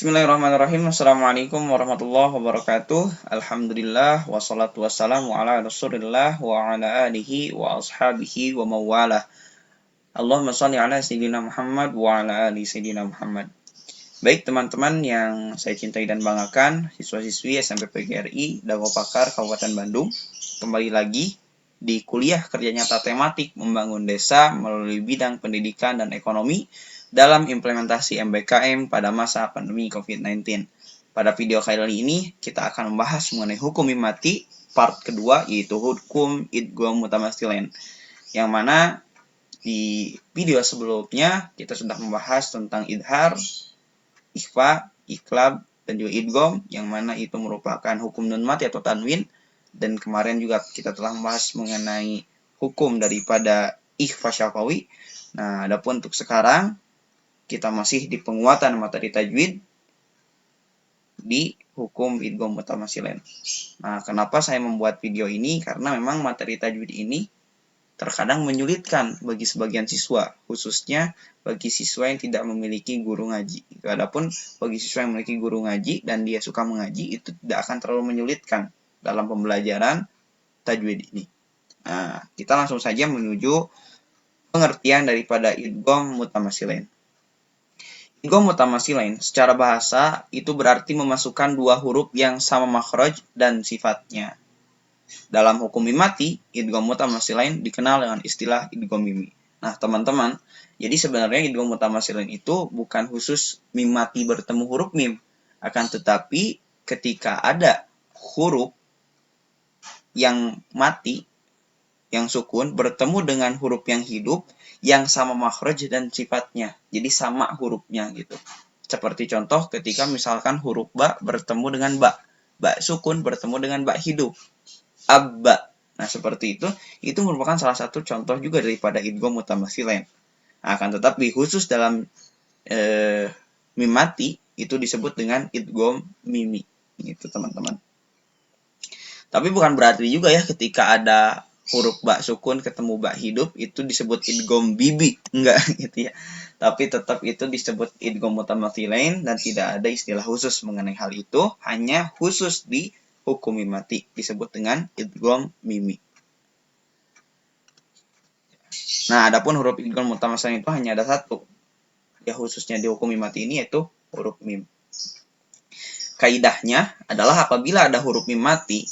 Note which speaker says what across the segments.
Speaker 1: Bismillahirrahmanirrahim. Assalamualaikum warahmatullahi wabarakatuh. Alhamdulillah wassalatu wassalamu ala Rasulillah wa ala alihi wa ashabihi wa mawalah. Allahumma shalli ala sayyidina Muhammad wa ala ali sayyidina Muhammad. Baik teman-teman yang saya cintai dan banggakan, siswa-siswi SMP PGRI Dago Pakar Kabupaten Bandung, kembali lagi di kuliah kerja nyata tematik membangun desa melalui bidang pendidikan dan ekonomi dalam implementasi MBKM pada masa pandemi COVID-19. Pada video kali ini kita akan membahas mengenai hukum mimati part kedua, yaitu hukum idgham mutamatsilin, yang mana di video sebelumnya kita sudah membahas tentang idhar, ikhfa, iklab, dan juga idgham, yang mana itu merupakan hukum nun mati atau tanwin. Dan kemarin juga kita telah membahas mengenai hukum daripada ikhfa syafawi. Nah, adapun untuk sekarang kita masih di penguatan materi tajwid di hukum idgham mutamatsilin. Nah, kenapa saya membuat video ini? Karena memang materi tajwid ini terkadang menyulitkan bagi sebagian siswa, khususnya bagi siswa yang tidak memiliki guru ngaji. Adapun bagi siswa yang memiliki guru ngaji dan dia suka mengaji, itu tidak akan terlalu menyulitkan dalam pembelajaran tajwid ini. Nah, kita langsung saja menuju pengertian daripada idgham mutamatsilin. Idgham mutamatsilin secara bahasa itu berarti memasukkan dua huruf yang sama makhraj dan sifatnya. Dalam hukum mimati, idgham mutamatsilin dikenal dengan istilah idgham mimi. Nah, teman-teman, jadi sebenarnya idgham mutamatsilin itu bukan khusus mimati bertemu huruf mim, akan tetapi ketika ada huruf yang mati, yang sukun, bertemu dengan huruf yang hidup, yang sama makhraj dan sifatnya. Jadi sama hurufnya gitu. Seperti contoh ketika misalkan huruf ba bertemu dengan ba. Ba sukun bertemu dengan ba hidup. Abba. Nah, seperti itu merupakan salah satu contoh juga daripada idgham mutamatsilin. Akan tetapi khusus dalam mim mati itu disebut dengan idgham mimi. Gitu, teman-teman. Tapi bukan berarti juga ya ketika ada huruf ba sukun ketemu ba hidup itu disebut idgham bibi, enggak gitu ya. Tapi tetap itu disebut idgham mutamatsilin dan tidak ada istilah khusus mengenai hal itu, hanya khusus di hukum mimati disebut dengan idgham mimi. Nah, adapun huruf idgham mutamatsilin itu hanya ada satu. Ya, khususnya di hukum mimati ini yaitu huruf mim. Kaidahnya adalah apabila ada huruf mim mati,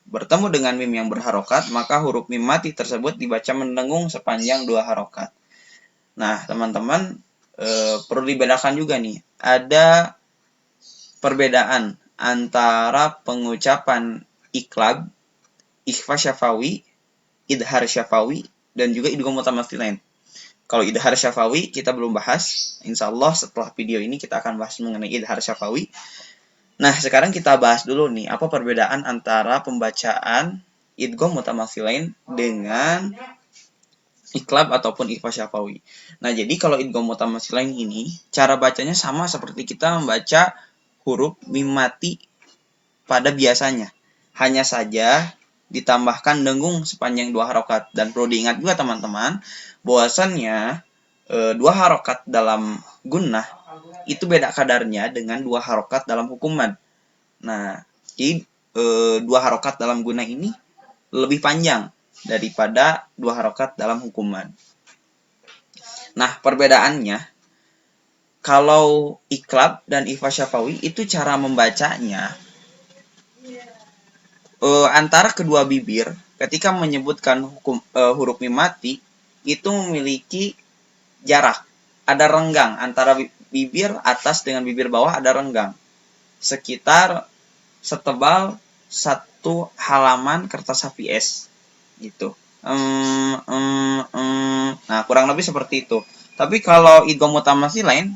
Speaker 1: bertemu dengan mim yang berharokat, maka huruf mim mati tersebut dibaca mendengung sepanjang 2 harokat. Nah, teman-teman, perlu dibedakan juga nih. Ada perbedaan antara pengucapan iklab, ikhfa syafawi, idhar syafawi, dan juga idgham mutamatsilin. Kalau idhar syafawi kita belum bahas. Insya Allah setelah video ini kita akan bahas mengenai idhar syafawi. Nah, sekarang kita bahas dulu nih, apa perbedaan antara pembacaan idgham mutamatsilin dengan iklab ataupun ikhfa syafawi. Nah, jadi kalau idgham mutamatsilin ini, cara bacanya sama seperti kita membaca huruf mim mati pada biasanya. Hanya saja ditambahkan dengung sepanjang 2 harokat. Dan perlu diingat juga teman-teman, bahwasannya 2 harokat dalam gunnah itu beda kadarnya dengan 2 harokat dalam hukuman. Nah, jadi 2 harokat dalam gunnah ini lebih panjang daripada 2 harokat dalam hukuman. Nah, perbedaannya, kalau iklab dan ikhfa syafawi itu cara membacanya antara kedua bibir ketika menyebutkan huruf mim mati itu memiliki jarak, ada renggang antara bibir atas dengan bibir bawah, ada renggang sekitar setebal 1 halaman kertas HVS gitu. Nah, kurang lebih seperti itu. Tapi kalau idgham mutamatsilin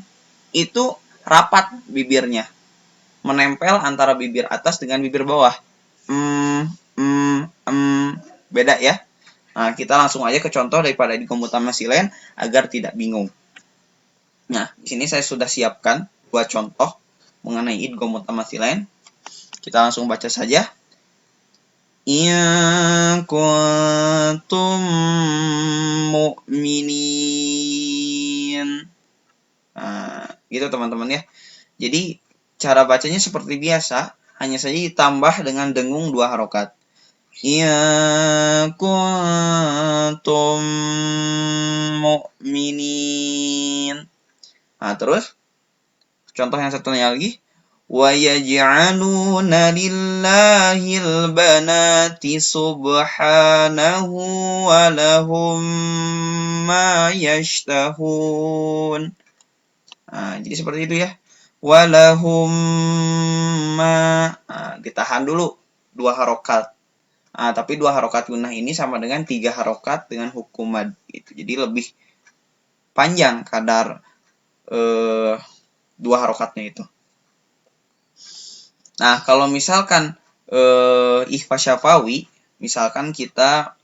Speaker 1: itu rapat bibirnya, menempel antara bibir atas dengan bibir bawah. Beda ya. Nah, kita langsung aja ke contoh daripada idgham mutamatsilin agar tidak bingung. Nah, di sini saya sudah siapkan 2 contoh mengenai idgham mutamatsilin. Kita langsung baca saja. In kuntum mu'minin. Nah, gitu teman-teman ya. Jadi cara bacanya seperti biasa, hanya saja ditambah dengan dengung 2 harokat. Ya kuntum mu'minin. Nah, terus contoh yang satunya lagi. Wa yaj'aluna lillahil banati subhanahu wa lahum ma yashtahun. Nah, jadi seperti itu ya. Walahum ma. Nah, ditahan dulu 2 harokat. Nah, tapi 2 harokat gunnah ini sama dengan 3 harokat dengan hukum mad. Gitu. Jadi lebih panjang kadar 2 harokatnya itu. Nah, kalau misalkan ikhfa syafawi, misalkan kita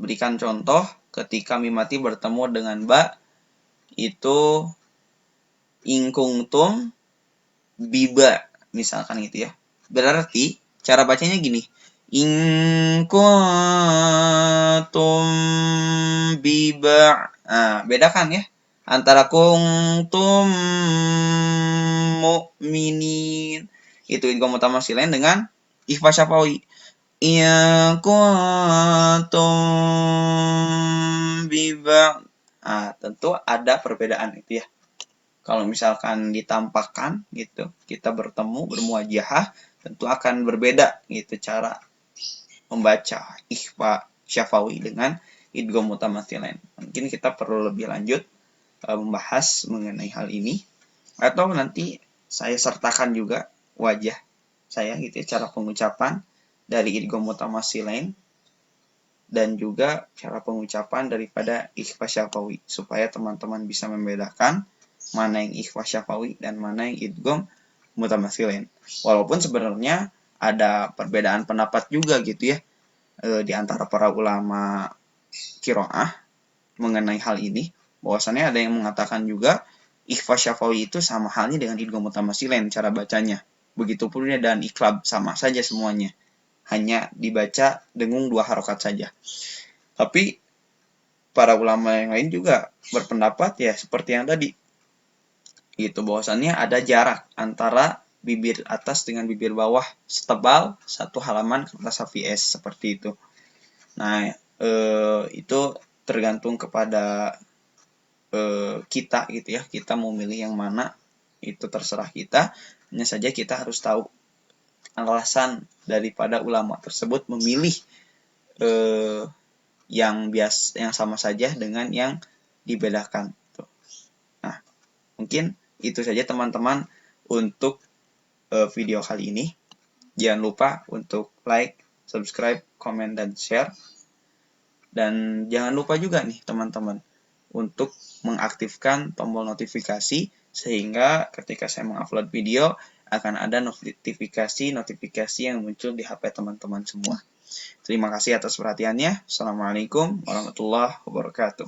Speaker 1: berikan contoh ketika mimati bertemu dengan ba, itu ingkungtum biba, misalkan gitu ya. Berarti cara bacanya gini. Ingkuntum biba. Nah, bedakan ya antara kuntum mu'minin. Itu idgham mutamaththilain dengan ikhfa syafawi. In kuntum biba. Nah, tentu ada perbedaan itu ya. Kalau misalkan ditampakkan gitu, kita bertemu bermuajahah, tentu akan berbeda gitu cara membaca ikhfa syafawi dengan idgham mutamaththilain. Mungkin kita perlu lebih lanjut membahas mengenai hal ini, atau nanti saya sertakan juga wajah saya gitu ya, cara pengucapan dari idgham mutamaththilain dan juga cara pengucapan daripada ikhfa syafawi supaya teman-teman bisa membedakan mana yang ikhfa syafawi dan mana yang idgham mutamaththilain. Walaupun sebenarnya ada perbedaan pendapat juga gitu ya di antara para ulama qiraah mengenai hal ini, bahwasannya ada yang mengatakan juga ikhfa syafawi itu sama halnya dengan idgham mutamaththilain cara bacanya. Begitupun dan iqlab sama saja semuanya. Hanya dibaca dengung 2 harokat saja. Tapi para ulama yang lain juga berpendapat ya seperti yang tadi. Gitu, bahwasannya ada jarak antara bibir atas dengan bibir bawah setebal 1 halaman kertas HVS seperti itu. Nah, itu tergantung kepada kita gitu ya. Kita mau milih yang mana itu terserah kita. Hanya saja kita harus tahu alasan daripada ulama tersebut memilih yang sama saja dengan yang dibedakan. Nah, mungkin itu saja teman-teman untuk video kali ini. Jangan lupa untuk like, subscribe, komen, dan share. Dan jangan lupa juga nih teman-teman untuk mengaktifkan tombol notifikasi sehingga ketika saya mengupload video akan ada notifikasi yang muncul di HP teman-teman semua. Terima kasih atas perhatiannya. Assalamualaikum warahmatullahi wabarakatuh.